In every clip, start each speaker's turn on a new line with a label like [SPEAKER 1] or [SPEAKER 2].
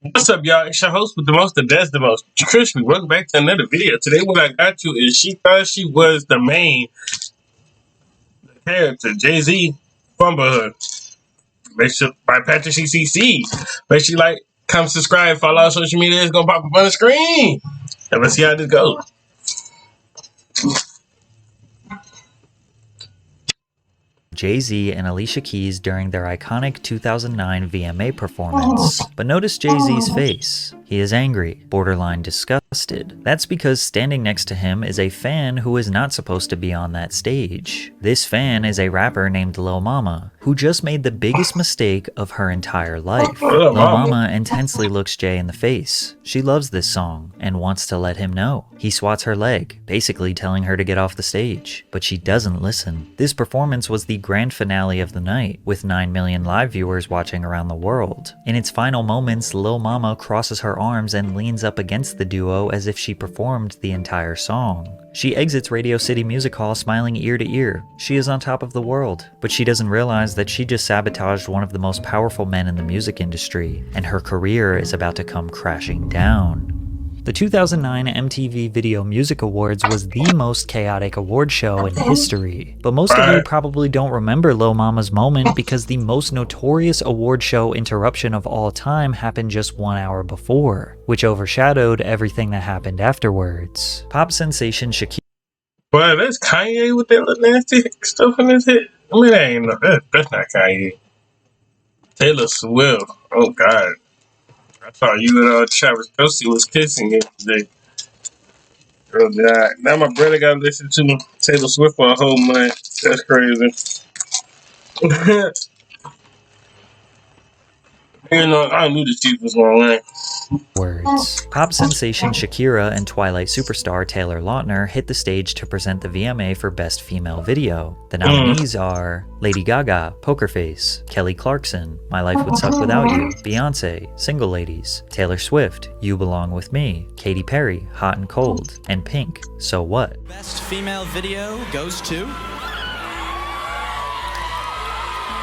[SPEAKER 1] What's up, y'all? It's your host with the most, the best, the most crispy. Welcome back to another video. Today, what I got you is she thought she was the main character, Jay-Z, Fumble Make sure by Patrick CCC. Make sure you like, comment, subscribe, follow our social media. It's gonna pop up on the screen. And let's see how this goes.
[SPEAKER 2] Jay-Z and Alicia Keys during their iconic 2009 VMA performance. But notice Jay-Z's face. He is angry, borderline disgusted. That's because standing next to him is a fan who is not supposed to be on that stage. This fan is a rapper named Lil Mama, who just made the biggest mistake of her entire life. Lil Mama intensely looks Jay in the face. She loves this song and wants to let him know. He swats her leg, basically telling her to get off the stage, but she doesn't listen. This performance was the grand finale of the night, with 9 million live viewers watching around the world. In its final moments, Lil Mama crosses her arms and leans up against the duo as if she performed the entire song. She exits Radio City Music Hall smiling ear to ear. She is on top of the world, but she doesn't realize that she just sabotaged one of the most powerful men in the music industry, and her career is about to come crashing down. The 2009 MTV Video Music Awards was the most chaotic award show in history, but most of you probably don't remember Lil Mama's moment because the most notorious award show interruption of all time happened just 1 hour before, which overshadowed everything that happened afterwards. Pop sensation Shakira.
[SPEAKER 1] Well, that's Kanye with that little nasty stuff in his head. I mean, that ain't that's not Kanye. Taylor Swift. Oh, God. I thought you and Travis Kelce was kissing yesterday. Oh, God. Now my brother got to listen to Taylor Swift for a whole month. That's crazy. You know, I knew the chief was going to win.
[SPEAKER 2] Words. Pop sensation Shakira and Twilight superstar Taylor Lautner hit the stage to present the VMA for Best Female Video. The nominees are Lady Gaga, Poker Face, Kelly Clarkson, My Life Would Suck Without You, Beyonce, Single Ladies, Taylor Swift, You Belong With Me, Katy Perry, Hot and Cold, and Pink, So What.
[SPEAKER 3] Best Female Video goes to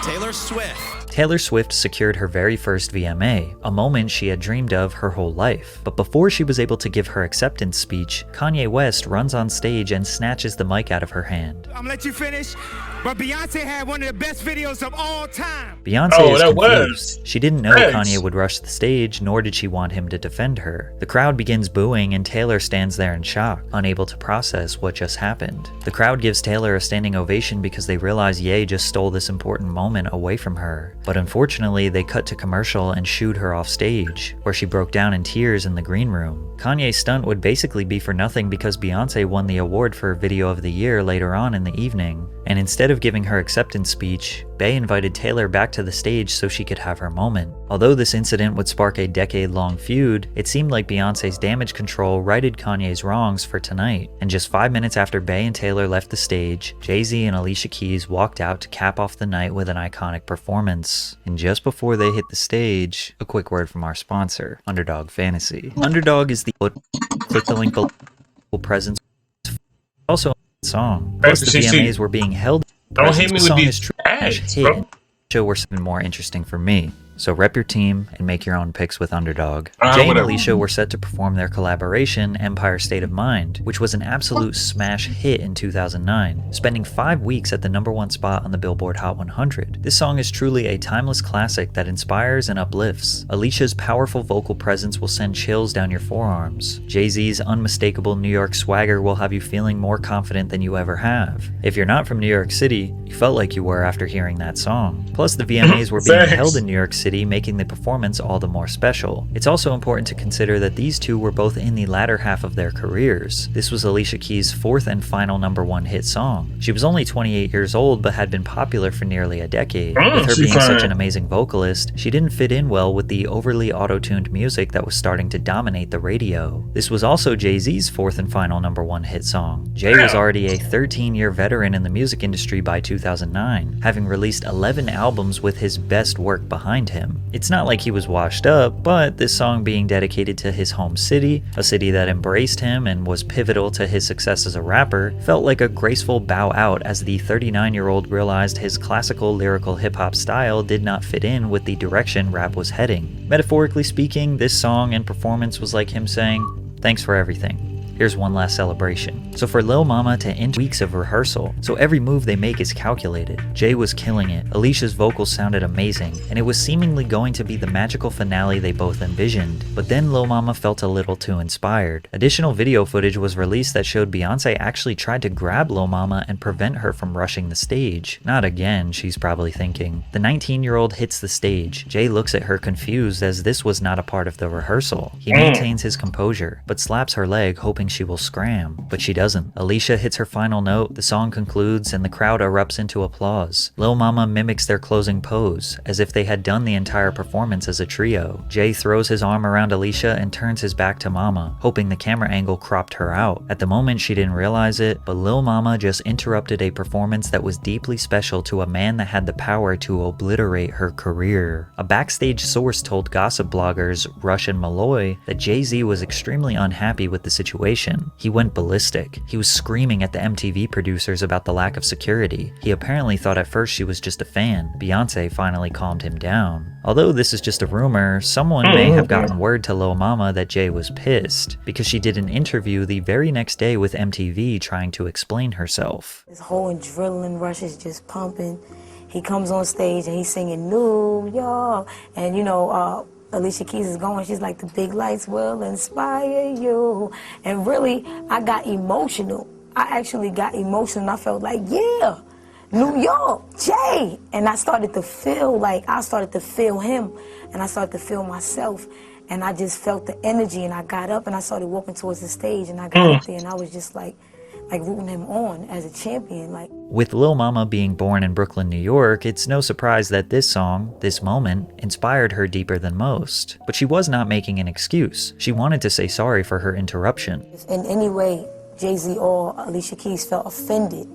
[SPEAKER 3] Taylor Swift.
[SPEAKER 2] Taylor Swift secured her very first VMA, a moment she had dreamed of her whole life. But before she was able to give her acceptance speech, Kanye West runs on stage and snatches the mic out of her hand.
[SPEAKER 4] I'm gonna let you finish, but Beyonce had one of the best videos of all time.
[SPEAKER 2] Beyonce is confused. She didn't know Kanye would rush the stage, nor did she want him to defend her. The crowd begins booing and Taylor stands there in shock, unable to process what just happened. The crowd gives Taylor a standing ovation because they realize Ye just stole this important moment away from her. But unfortunately, they cut to commercial and shooed her off stage, where she broke down in tears in the green room. Kanye's stunt would basically be for nothing because Beyonce won the award for Video of the Year later on in the evening, and instead of giving her acceptance speech, Bey invited Taylor back to the stage so she could have her moment. Although this incident would spark a decade-long feud, it seemed like Beyonce's damage control righted Kanye's wrongs for tonight, and just 5 minutes after Bey and Taylor left the stage, Jay-Z and Alicia Keys walked out to cap off the night with an iconic performance. And just before they hit the stage, a quick word from our sponsor, Underdog Fantasy. Underdog is the click the link below presence also song. Plus the VMAs were being held.
[SPEAKER 1] Don't hit me with these
[SPEAKER 2] trash hit. Show were something more interesting for me. So rep your team and make your own picks with Underdog. Jay and Alicia were set to perform their collaboration, Empire State of Mind, which was an absolute smash hit in 2009, spending 5 weeks at the #1 spot on the Billboard Hot 100. This song is truly a timeless classic that inspires and uplifts. Alicia's powerful vocal presence will send chills down your forearms. Jay-Z's unmistakable New York swagger will have you feeling more confident than you ever have. If you're not from New York City, you felt like you were after hearing that song. Plus, the VMAs were being held in New York City, making the performance all the more special. It's also important to consider that these two were both in the latter half of their careers. This was Alicia Keys' fourth and final #1 hit song. She was only 28 years old but had been popular for nearly a decade. With her being such an amazing vocalist, she didn't fit in well with the overly auto-tuned music that was starting to dominate the radio. This was also Jay-Z's fourth and final #1 hit song. Jay was already a 13-year veteran in the music industry by 2009, having released 11 albums with his best work behind him. him. It's not like he was washed up, but this song being dedicated to his home city, a city that embraced him and was pivotal to his success as a rapper, felt like a graceful bow out as the 39-year-old realized his classical lyrical hip-hop style did not fit in with the direction rap was heading. Metaphorically speaking, this song and performance was like him saying, "Thanks for everything. Here's one last celebration." So for Lil Mama to end weeks of rehearsal, so every move they make is calculated. Jay was killing it, Alicia's vocals sounded amazing, and it was seemingly going to be the magical finale they both envisioned. But then Lil Mama felt a little too inspired. Additional video footage was released that showed Beyonce actually tried to grab Lil Mama and prevent her from rushing the stage. Not again, she's probably thinking. The 19-year-old hits the stage. Jay looks at her confused as this was not a part of the rehearsal. He maintains his composure, but slaps her leg hoping she will scram, but she doesn't. Alicia hits her final note, the song concludes, and the crowd erupts into applause. Lil Mama mimics their closing pose, as if they had done the entire performance as a trio. Jay throws his arm around Alicia and turns his back to Mama, hoping the camera angle cropped her out. At the moment she didn't realize it, but Lil Mama just interrupted a performance that was deeply special to a man that had the power to obliterate her career. A backstage source told gossip bloggers Rush and Malloy that Jay-Z was extremely unhappy with the situation. He went ballistic. He was screaming at the MTV producers about the lack of security. He apparently thought at first she was just a fan. Beyonce finally calmed him down. Although this is just a rumor, someone may have gotten word to Lil Mama that Jay was pissed, because she did an interview the very next day with MTV trying to explain herself.
[SPEAKER 5] This whole adrenaline rush is just pumping. He comes on stage and he's singing New York, and Alicia Keys is going, she's like, the big lights will inspire you. And really, I got emotional. I actually got emotional. I felt like, yeah, New York, Jay. And I started to feel him, and I started to feel myself. And I just felt the energy, and I got up and I started walking towards the stage, and I got up there and I was just like rooting him on as a champion.
[SPEAKER 2] With Lil Mama being born in Brooklyn, New York, it's no surprise that this song, this moment, inspired her deeper than most. But she was not making an excuse. She wanted to say sorry for her interruption.
[SPEAKER 5] If in any way Jay-Z or Alicia Keys felt offended,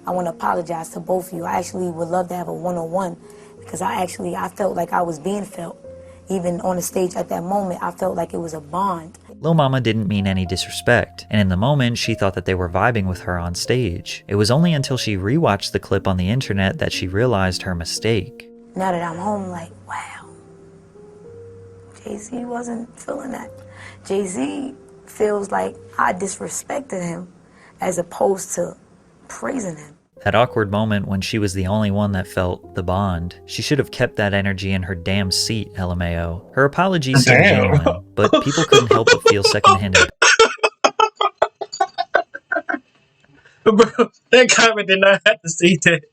[SPEAKER 5] I want to apologize to both of you. I actually would love to have a one-on-one, because I felt like I was being felt. Even on the stage at that moment, I felt like it was a bond.
[SPEAKER 2] Lil Mama didn't mean any disrespect, and in the moment she thought that they were vibing with her on stage. It was only until she rewatched the clip on the internet that she realized her mistake.
[SPEAKER 5] Now that I'm home, wow, Jay-Z wasn't feeling that. Jay-Z feels like I disrespected him as opposed to praising him.
[SPEAKER 2] That awkward moment when she was the only one that felt the bond. She should have kept that energy in her damn seat, LMAO. Her apology seemed genuine, but people couldn't help but feel secondhand.
[SPEAKER 1] Bro, that comment did not have to see that.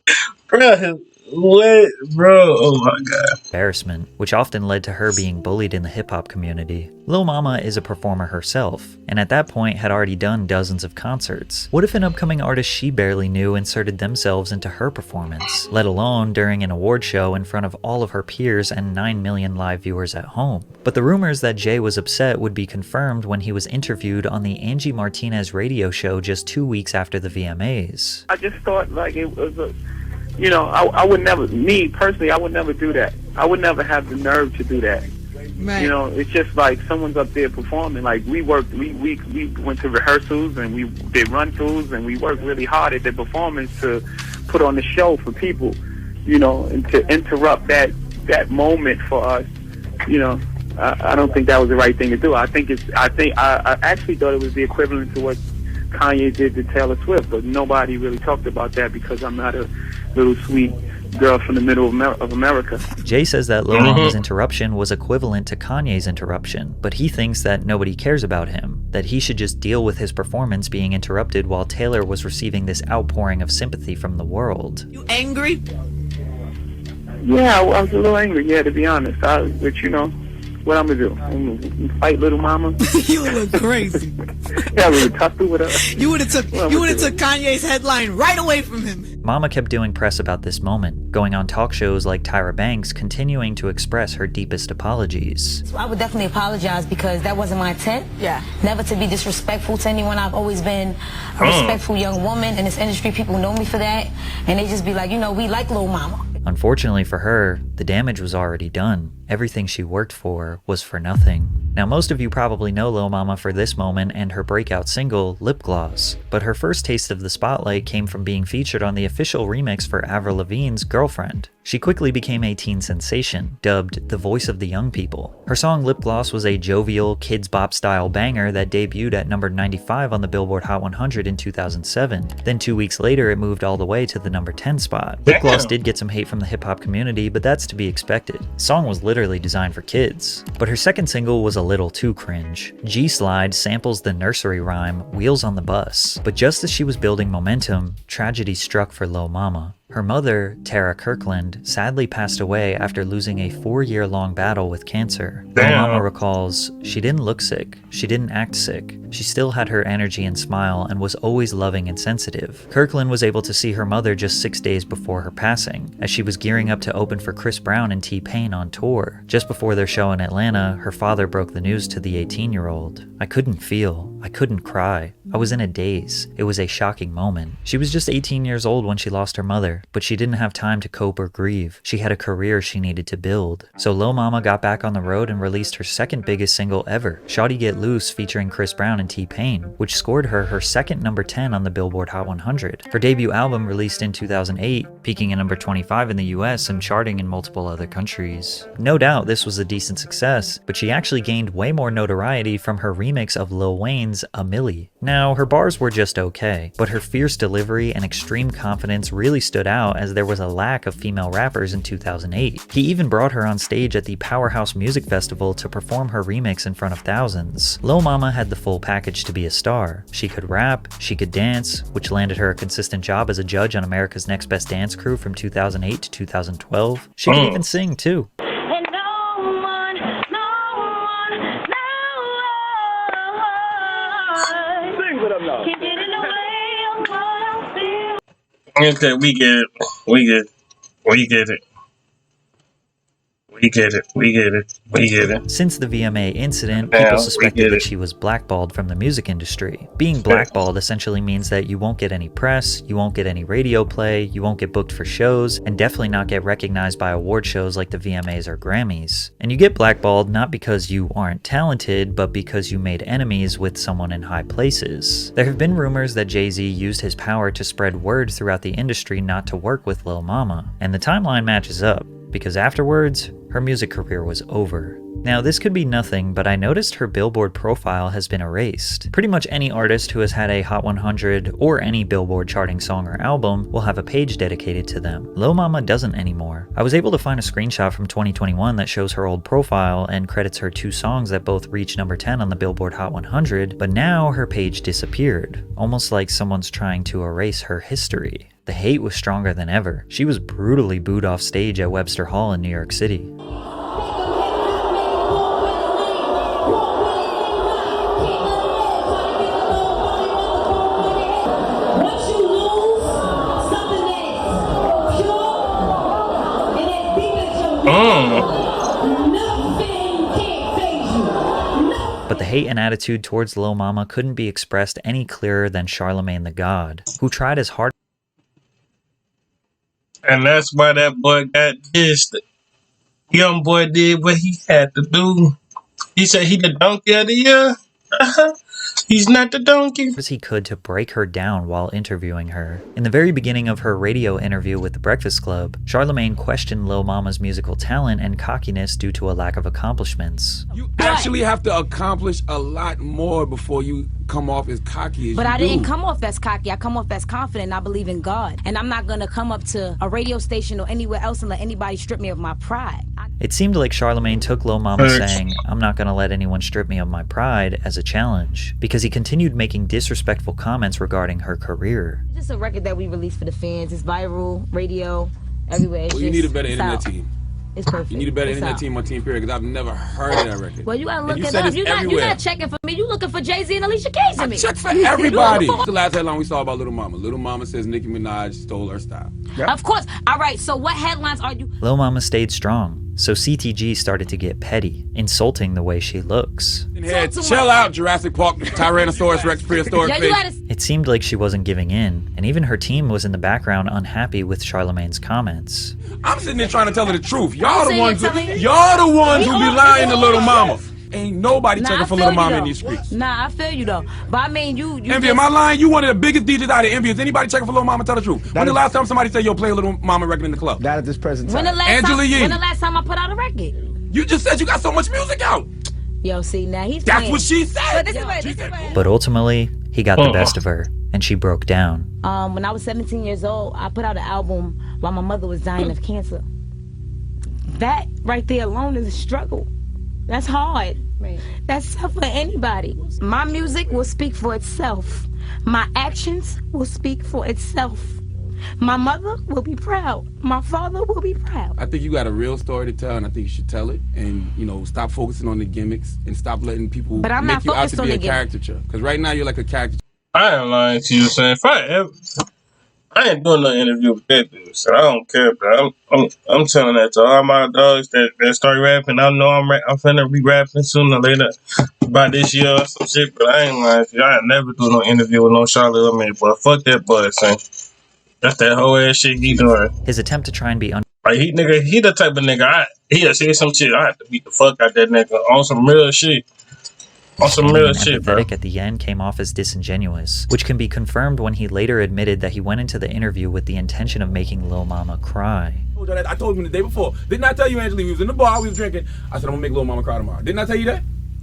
[SPEAKER 1] Bro, what? Bro, oh my god.
[SPEAKER 2] Embarrassment, which often led to her being bullied in the hip-hop community. Lil Mama is a performer herself, and at that point had already done dozens of concerts. What if an upcoming artist she barely knew inserted themselves into her performance, let alone during an award show in front of all of her peers and 9 million live viewers at home? But the rumors that Jay was upset would be confirmed when he was interviewed on the Angie Martinez radio show just 2 weeks after the VMAs.
[SPEAKER 6] I just thought like it was I would never, me personally, I would never do that. I would never have the nerve to do that. Man. It's just like someone's up there performing. Like we went to rehearsals and we did run-throughs and we worked really hard at the performance to put on the show for people, and to interrupt that moment for us, I don't think that was the right thing to do. I actually thought it was the equivalent to what Kanye did to Taylor Swift, but nobody really talked about that because I'm not a little sweet girl from the middle of America.
[SPEAKER 2] Jay says that Lil Mama's interruption was equivalent to Kanye's interruption, but he thinks that nobody cares about him, that he should just deal with his performance being interrupted while Taylor was receiving this outpouring of sympathy from the world.
[SPEAKER 7] You angry?
[SPEAKER 6] Yeah, I was a little angry, to be honest. But what I'm gonna do? I'm gonna fight Little Mama?
[SPEAKER 7] You would look crazy.
[SPEAKER 6] Yeah, we would tussle with her.
[SPEAKER 7] You would have took Kanye's headline right away from him.
[SPEAKER 2] Mama kept doing press about this moment, going on talk shows like Tyra Banks, continuing to express her deepest apologies.
[SPEAKER 5] So I would definitely apologize because that wasn't my intent.
[SPEAKER 7] Yeah.
[SPEAKER 5] Never to be disrespectful to anyone. I've always been a respectful young woman in this industry. People know me for that. And they just be like, we like Lil Mama.
[SPEAKER 2] On Unfortunately for her, the damage was already done. Everything she worked for was for nothing. Now, most of you probably know Lil Mama for this moment and her breakout single, Lip Gloss, but her first taste of the spotlight came from being featured on the official remix for Avril Lavigne's Girlfriend. She quickly became a teen sensation, dubbed the voice of the young people. Her song Lip Gloss was a jovial, kids bop style banger that debuted at number 95 on the Billboard Hot 100 in 2007. Then 2 weeks later, it moved all the way to the number 10 spot. Lip Gloss did get some hate from the hip hop community, but that's to be expected. The song was literally designed for kids. But her second single was a little too cringe. G-Slide samples the nursery rhyme Wheels on the Bus. But just as she was building momentum, tragedy struck for Lil Mama. Her mother, Tara Kirkland, sadly passed away after losing a 4-year-long battle with cancer. Lil Mama recalls, "She didn't look sick. She didn't act sick. She still had her energy and smile and was always loving and sensitive." Kirkland was able to see her mother just 6 days before her passing, as she was gearing up to open for Chris Brown and T-Pain on tour. Just before their show in Atlanta, her father broke the news to the 18-year-old. "I couldn't feel. I couldn't cry. I was in a daze. It was a shocking moment." She was just 18 years old when she lost her mother, but she didn't have time to cope or grieve. She had a career she needed to build. So Lil Mama got back on the road and released her second biggest single ever, Shawty Get Loose, featuring Chris Brown and T-Pain, which scored her second number 10 on the Billboard Hot 100. Her debut album released in 2008, peaking at number 25 in the US and charting in multiple other countries. No doubt this was a decent success, but she actually gained way more notoriety from her remix of Lil Wayne's A Milli. Now, her bars were just okay, but her fierce delivery and extreme confidence really stood out as there was a lack of female rappers in 2008. He even brought her on stage at the Powerhouse Music Festival to perform her remix in front of thousands. Lil Mama had the full package to be a star. She could rap, she could dance, which landed her a consistent job as a judge on America's Next Best Dance Crew from 2008 to 2012. She could even sing too.
[SPEAKER 1] Okay, we get it. We get it. We get it. We get it. We get it. We get it.
[SPEAKER 2] Since the VMA incident, people suspected that she was blackballed from the music industry. Being blackballed essentially means that you won't get any press, you won't get any radio play, you won't get booked for shows, and definitely not get recognized by award shows like the VMAs or Grammys. And you get blackballed not because you aren't talented, but because you made enemies with someone in high places. There have been rumors that Jay-Z used his power to spread word throughout the industry not to work with Lil Mama, and the timeline matches up, because afterwards, her music career was over. Now, this could be nothing, but I noticed her Billboard profile has been erased. Pretty much any artist who has had a Hot 100 or any Billboard charting song or album will have a page dedicated to them. Lil Mama doesn't anymore. I was able to find a screenshot from 2021 that shows her old profile and credits her 2 songs that both reached number 10 on the Billboard Hot 100, but now her page disappeared, almost like someone's trying to erase her history. The hate was stronger than ever. She was brutally booed off stage at Webster Hall in New York City. But the hate and attitude towards Lil Mama couldn't be expressed any clearer than Charlemagne the God, who tried his hardest.
[SPEAKER 1] And that's why that boy got dissed. Young boy did what he had to do. He said he the donkey of the year. He's not the donkey.
[SPEAKER 2] As he could to break her down while interviewing her. In the very beginning of her radio interview with The Breakfast Club, Charlemagne questioned Lil Mama's musical talent and cockiness due to a lack of accomplishments.
[SPEAKER 8] You actually have to accomplish a lot more before you come off as cocky as
[SPEAKER 5] But
[SPEAKER 8] you
[SPEAKER 5] I
[SPEAKER 8] do.
[SPEAKER 5] didn't come off as cocky. I come off as confident. I believe in God. And I'm not going to come up to a radio station or anywhere else and let anybody strip me of my pride.
[SPEAKER 2] It seemed like Charlemagne took Lil Mama saying, "I'm not gonna let anyone strip me of my pride," as a challenge, because he continued making disrespectful comments regarding her career.
[SPEAKER 5] It's just a record that we released for the fans. It's viral, radio, everywhere.
[SPEAKER 8] Well, you need a better internet team.
[SPEAKER 5] It's perfect.
[SPEAKER 8] You need a better internet team on Team Period, because I've never heard of that record.
[SPEAKER 5] Well, you gotta look
[SPEAKER 8] you
[SPEAKER 5] it
[SPEAKER 8] said
[SPEAKER 5] up.
[SPEAKER 8] it's
[SPEAKER 5] You're
[SPEAKER 8] everywhere.
[SPEAKER 5] not checking for me. You looking for Jay-Z and Alicia Keys to me.
[SPEAKER 8] I check for everybody. It's the last headline we saw about Little Mama. Little Mama says Nicki Minaj stole her style.
[SPEAKER 5] Yep. Of course. All right, so what headlines are you...
[SPEAKER 2] Lil Mama stayed strong, so CTG started to get petty, insulting the way she looks.
[SPEAKER 8] Chill out, Jurassic Park, Tyrannosaurus Rex, prehistoric face.
[SPEAKER 2] It It seemed like she wasn't giving in, and even her team was in the background unhappy with Charlamagne's comments.
[SPEAKER 8] I'm sitting there trying to tell her the truth. Y'all the ones who be lying to Little Mama. Ain't nobody checking for Little Mama in these streets.
[SPEAKER 9] Nah, I feel you though. But I mean, you
[SPEAKER 8] Envy, am I lying? You one of the biggest DJs out of Envy. Is anybody checking for Little Mama? Tell the truth. When the last time somebody said, yo, play a Little Mama record in the club?
[SPEAKER 10] Not at this present time.
[SPEAKER 9] When the last time I put out a record?
[SPEAKER 8] You just said you got so much music out.
[SPEAKER 9] Yo, see, now he's
[SPEAKER 8] That's
[SPEAKER 9] playing.
[SPEAKER 8] what she said.
[SPEAKER 2] But ultimately, he got the best of her, and she broke down.
[SPEAKER 9] When I was 17 years old, I put out an album while my mother was dying of cancer. That right there alone is a struggle. That's hard. Right. That's tough for anybody. My music will speak for itself. My actions will speak for itself. My mother will be proud. My father will be proud.
[SPEAKER 8] I think you got a real story to tell, and I think you should tell it. And, you know, stop focusing on the gimmicks and stop letting people make you out to be a caricature. Because right now you're like a caricature.
[SPEAKER 1] I ain't lying to you, saying I ain't doing no interview with that dude, so I don't care, bro. I'm telling that to all my dogs that start rapping. I know I'm finna be rapping sooner or later by this year or some shit, but I ain't lying to you. I ain't never do no interview with no Charlotte or me, but fuck that boy, son. That's that whole ass shit he doing.
[SPEAKER 2] His attempt to try and be
[SPEAKER 1] like he the type of nigga he'll say some shit. I have to beat the fuck out that nigga on some real shit. On some real shit, bro.
[SPEAKER 2] At the end came off as disingenuous, which can be confirmed when he later admitted that he went into the interview with the intention of making Lil Mama cry.
[SPEAKER 8] I told him the day before. Didn't I tell you, Angela? We was in the bar, we was drinking. I said, I'm gonna make Lil Mama cry tomorrow. Didn't I tell you that?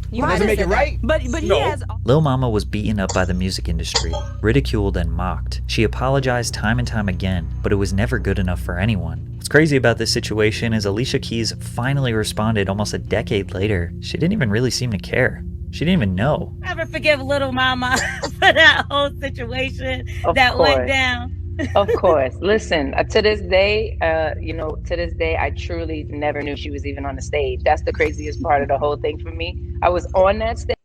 [SPEAKER 7] You doesn't make it right. But he has.
[SPEAKER 2] Lil Mama was beaten up by the music industry, ridiculed and mocked. She apologized time and time again, but it was never good enough for anyone. What's crazy about this situation is Alicia Keys finally responded almost a decade later. She didn't even really seem to care. She didn't even know.
[SPEAKER 11] Never forgive Little Mama for that whole situation went down.
[SPEAKER 12] Of course. Listen, to this day, I truly never knew she was even on the stage. That's the craziest part of the whole thing for me. I was on that stage.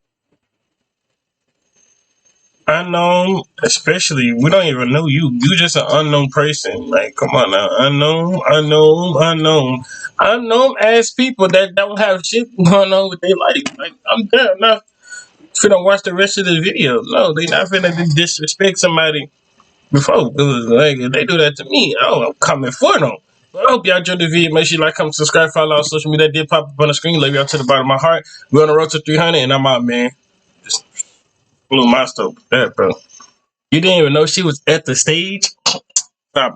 [SPEAKER 1] Unknown, especially, we don't even know you. You just an unknown person. Like, come on now. Unknown ass people that don't have shit going on with their life. Like, I'm there now. Finna watch the rest of the video. No, they not finna disrespect somebody before. Like, if they do that to me, I'm coming for them. Well, I hope y'all enjoyed the video. Make sure you like, comment, subscribe, follow on social media. That did pop up on the screen. Love y'all to the bottom of my heart. We're on the road to 300, and I'm out, man. Just blew my stuff with that, bro. You didn't even know she was at the stage? Stop.